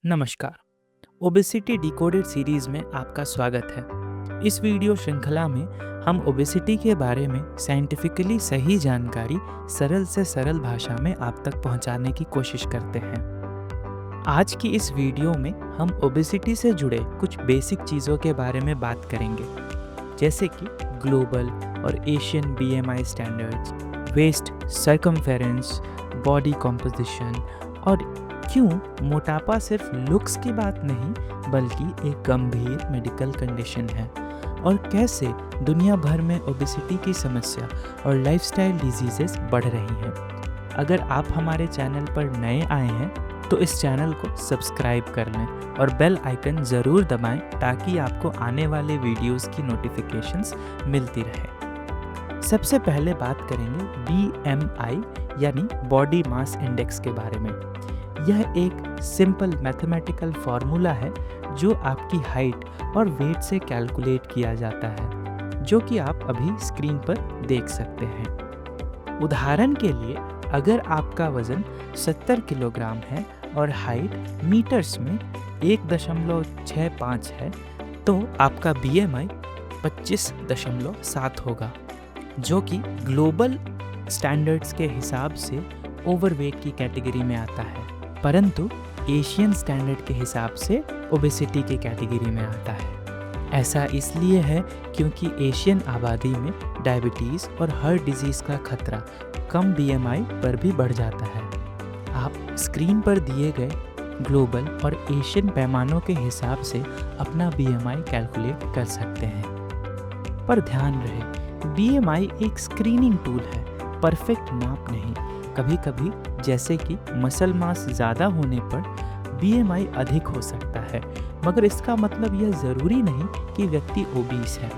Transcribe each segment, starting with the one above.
नमस्कार। Obesity decoded series में आपका स्वागत है। इस वीडियो श्रृंखला में हम ओबेसिटी के बारे में साइंटिफिकली सही जानकारी सरल से सरल भाषा में आप तक पहुंचाने की कोशिश करते हैं। आज की इस वीडियो में हम ओबेसिटी से जुड़े कुछ बेसिक चीज़ों के बारे में बात करेंगे, जैसे कि ग्लोबल और Asian BMI standards, waist circumference, body composition और क्यों मोटापा सिर्फ लुक्स की बात नहीं बल्कि एक गंभीर मेडिकल कंडीशन है, और कैसे दुनिया भर में ओबेसिटी की समस्या और लाइफस्टाइल डिजीजेस बढ़ रही हैं। अगर आप हमारे चैनल पर नए आए हैं तो इस चैनल को सब्सक्राइब कर लें और बेल आइकन ज़रूर दबाएं ताकि आपको आने वाले वीडियोस की नोटिफिकेशंस मिलती रहे। सबसे पहले बात करेंगे BMI यानी बॉडी मास इंडेक्स के बारे में। यह एक सिंपल मैथमेटिकल फार्मूला है जो आपकी हाइट और वेट से कैलकुलेट किया जाता है, जो कि आप अभी स्क्रीन पर देख सकते हैं। उदाहरण के लिए, अगर आपका वज़न 70 किलोग्राम है और हाइट मीटर्स में 1.65 है, तो आपका BMI 25.7 होगा, जो कि ग्लोबल स्टैंडर्ड्स के हिसाब से ओवरवेट की कैटेगरी में आता है, परंतु एशियन स्टैंडर्ड के हिसाब से ओबेसिटी की कैटेगरी में आता है। ऐसा इसलिए है क्योंकि एशियन आबादी में डायबिटीज़ और हार्ट डिजीज़ का खतरा कम BMI पर भी बढ़ जाता है। आप स्क्रीन पर दिए गए ग्लोबल और एशियन पैमानों के हिसाब से अपना BMI कैलकुलेट कर सकते हैं। पर ध्यान रहे, BMI एक स्क्रीनिंग टूल है, परफेक्ट नाप नहीं। कभी कभी जैसे कि मसल मास ज़्यादा होने पर BMI अधिक हो सकता है, मगर इसका मतलब यह ज़रूरी नहीं कि व्यक्ति ओबीस है।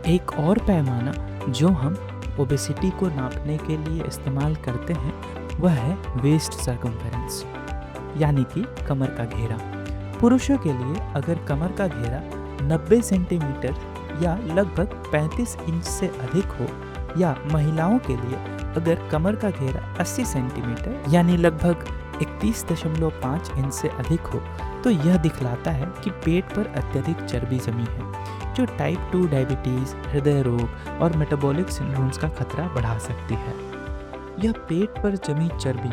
एक और पैमाना जो हम ओबेसिटी को नापने के लिए इस्तेमाल करते हैं वह है वेस्ट सर्कमफेरेंस, यानी कि कमर का घेरा। पुरुषों के लिए अगर कमर का घेरा 90 सेंटीमीटर या लगभग 35 इंच से अधिक हो, या महिलाओं के लिए अगर कमर का घेरा 80 सेंटीमीटर यानी लगभग 31.5 इंच से अधिक हो, तो यह दिखलाता है कि पेट पर अत्यधिक चर्बी जमी है, जो टाइप 2 डायबिटीज़, हृदय रोग और मेटाबॉलिक सिंड्रोम्स का खतरा बढ़ा सकती है। यह पेट पर जमी चर्बी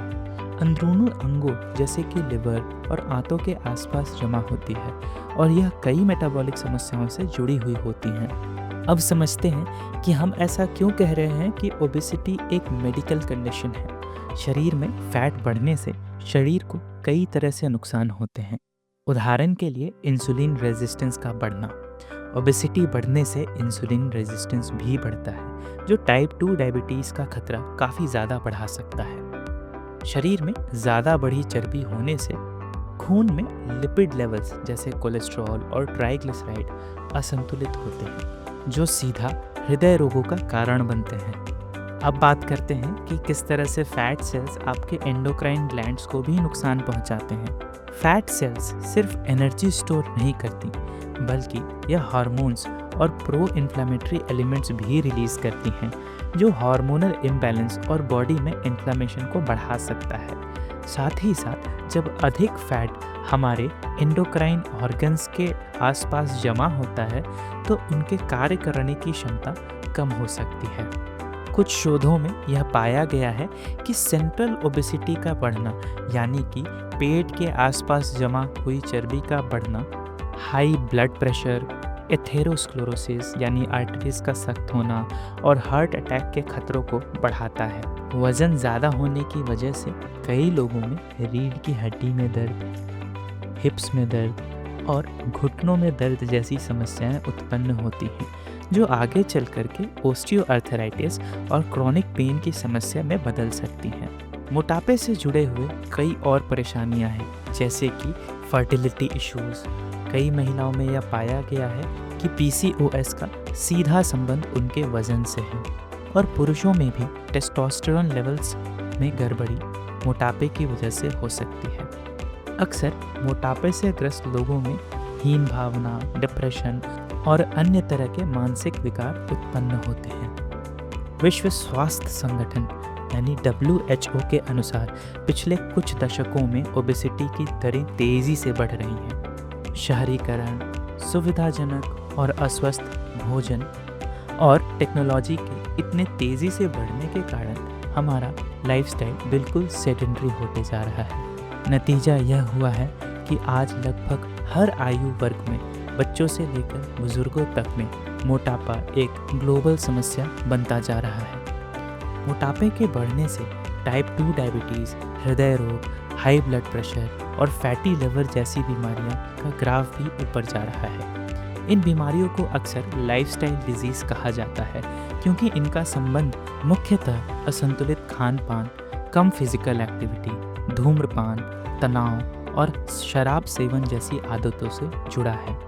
अंदरूनी अंगों जैसे कि लिवर और आंतों के आसपास जमा होती है, और यह कई मेटाबॉलिक समस्याओं से जुड़ी हुई होती हैं। अब समझते हैं कि हम ऐसा क्यों कह रहे हैं कि ओबेसिटी एक मेडिकल कंडीशन है। शरीर में फैट बढ़ने से शरीर को कई तरह से नुकसान होते हैं। उदाहरण के लिए इंसुलिन रेजिस्टेंस का बढ़ना। ओबेसिटी बढ़ने से इंसुलिन रेजिस्टेंस भी बढ़ता है, जो टाइप 2 डायबिटीज़ का खतरा काफ़ी ज़्यादा बढ़ा सकता है। शरीर में ज़्यादा बढ़ी चर्बी होने से खून में लिपिड लेवल्स जैसे कोलेस्ट्रॉल और ट्राइग्लिसराइड असंतुलित होते हैं, जो सीधा हृदय रोगों का कारण बनते हैं। अब बात करते हैं कि किस तरह से फैट सेल्स आपके एंडोक्राइन ग्लैंड्स को भी नुकसान पहुंचाते हैं। फैट सेल्स सिर्फ एनर्जी स्टोर नहीं करती, बल्कि यह हार्मोन्स और प्रो इन्फ्लेमेटरी एलिमेंट्स भी रिलीज करती हैं, जो हार्मोनल इम्बैलेंस और बॉडी में इन्फ्लेमेशन को बढ़ा सकता है। साथ ही साथ जब अधिक फैट हमारे एंडोक्राइन ऑर्गन्स के आसपास जमा होता है, तो उनके कार्य करने की क्षमता कम हो सकती है। कुछ शोधों में यह पाया गया है कि सेंट्रल ओबेसिटी का बढ़ना, यानी कि पेट के आसपास जमा हुई चर्बी का बढ़ना, हाई ब्लड प्रेशर, एथेरोस्क्लेरोसिस यानी आर्टरीज का सख्त होना और हार्ट अटैक के खतरों को बढ़ाता है। वज़न ज़्यादा होने की वजह से कई लोगों में रीढ़ की हड्डी में दर्द, हिप्स में दर्द और घुटनों में दर्द जैसी समस्याएं उत्पन्न होती हैं, जो आगे चल कर के ओस्टियोआर्थराइटिस और क्रॉनिक पेन की समस्या में बदल सकती हैं। मोटापे से जुड़े हुए कई और परेशानियां हैं, जैसे कि फर्टिलिटी इश्यूज़। कई महिलाओं में यह पाया गया है कि PCOS का सीधा संबंध उनके वज़न से है, और पुरुषों में भी टेस्टोस्टेरोन लेवल्स में गड़बड़ी मोटापे की वजह से हो सकती है। अक्सर मोटापे से ग्रस्त लोगों में हीन भावना, डिप्रेशन और अन्य तरह के मानसिक विकार उत्पन्न होते हैं। विश्व स्वास्थ्य संगठन यानी WHO के अनुसार पिछले कुछ दशकों में ओबेसिटी की दरें तेज़ी से बढ़ रही हैं। शहरीकरण, सुविधाजनक और अस्वस्थ भोजन और टेक्नोलॉजी के इतने तेज़ी से बढ़ने के कारण हमारा लाइफस्टाइल बिल्कुल सेडेंटरी होते जा रहा है। नतीजा यह हुआ है कि आज लगभग हर आयु वर्ग में, बच्चों से लेकर बुजुर्गों तक में, मोटापा एक ग्लोबल समस्या बनता जा रहा है। मोटापे के बढ़ने से टाइप 2 डायबिटीज़, हृदय रोग, हाई ब्लड प्रेशर और फैटी लिवर जैसी बीमारियों का ग्राफ भी ऊपर जा रहा है। इन बीमारियों को अक्सर लाइफस्टाइल डिजीज़ कहा जाता है क्योंकि इनका संबंध मुख्यतः असंतुलित खान पान, कम फिजिकल एक्टिविटी, धूम्रपान, तनाव और शराब सेवन जैसी आदतों से जुड़ा है।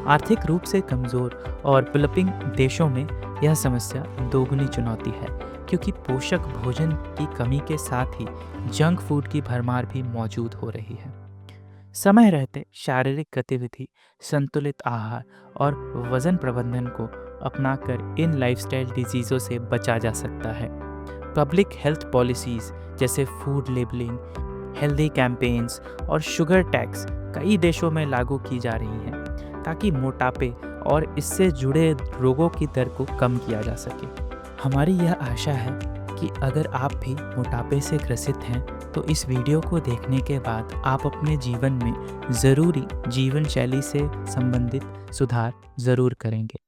आर्थिक रूप से कमज़ोर और डेवलपिंग देशों में यह समस्या दोगुनी चुनौती है क्योंकि पोषक भोजन की कमी के साथ ही जंक फूड की भरमार भी मौजूद हो रही है। समय रहते शारीरिक गतिविधि, संतुलित आहार और वजन प्रबंधन को अपनाकर इन लाइफस्टाइल डिजीज़ों से बचा जा सकता है। पब्लिक हेल्थ पॉलिसीज़ जैसे फूड लेबलिंग, हेल्दी कैंपेन्स और शुगर टैक्स कई देशों में लागू की जा रही हैं ताकि मोटापे और इससे जुड़े रोगों की दर को कम किया जा सके। हमारी यह आशा है कि अगर आप भी मोटापे से ग्रसित हैं तो इस वीडियो को देखने के बाद आप अपने जीवन में ज़रूरी जीवन शैली से संबंधित सुधार ज़रूर करेंगे।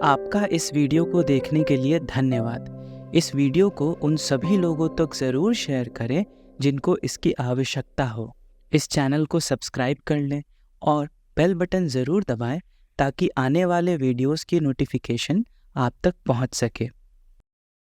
आपका इस वीडियो को देखने के लिए धन्यवाद। इस वीडियो को उन सभी लोगों तक ज़रूर शेयर करें जिनको इसकी आवश्यकता हो। इस चैनल को सब्सक्राइब कर लें और बेल बटन ज़रूर दबाएं ताकि आने वाले वीडियोस की नोटिफिकेशन आप तक पहुंच सके।